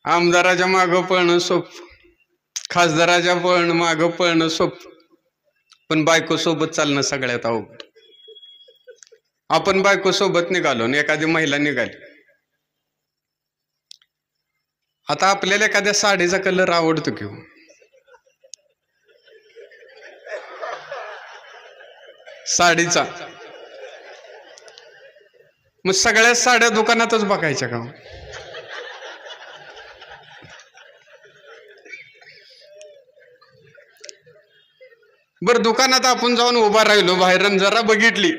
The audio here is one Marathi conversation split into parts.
आमदाराच्या मागं पळणं सोप, खासदाराच्या मागं पळणं सोप, पण बायको सोबत चालणं सगळ्यात अवघड. आपण बायको सोबत निघालो आणि एखादी महिला निघाली. आता आपल्याला एखाद्या साडीचा कलर आवडतो की साडीचा, मग सगळ्या साड्या दुकानातच बघायच्या का? बरं, दुकानात आपण जाऊन उभा राहिलो बाहेर, जरा बघितली,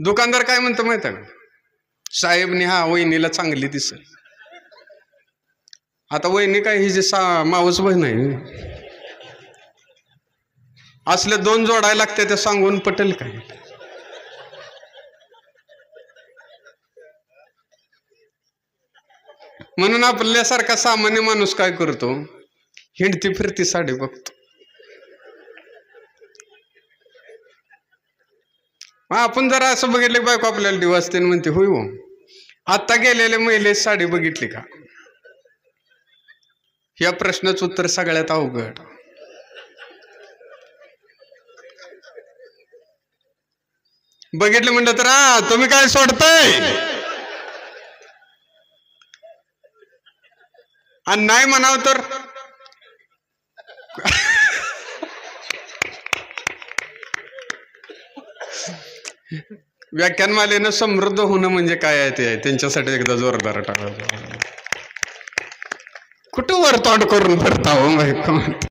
दुकानदार काय म्हणतो माहिती आहे का? साहेबनी हा वहिनीला चांगली दिसेल. आता वहिनी काय हिची मावस बहीण आहे? असले दोन जोडायला लागते, ते सांगून पटेल काय? म्हणून आपल्यासारखा सामान्य माणूस काय करतो? हिंडती फिरती साडी बघतो. आपण जरा असं बघितलं, बायको आपल्याला दिवसते म्हणते, होय हो, आता गेलेल्या महिलेची साडी बघितली का? या प्रश्नाचं उत्तर सगळ्यात अवघड. बघितलं म्हणलं तर तुम्ही काय सोडताय, आणि नाही म्हणावं तर व्याख्यानमालेनं समृद्ध होणं म्हणजे काय आहे ते त्यांच्यासाठी एकदा जोरदार टाका. कुठं वर तोंड करून भरता हो?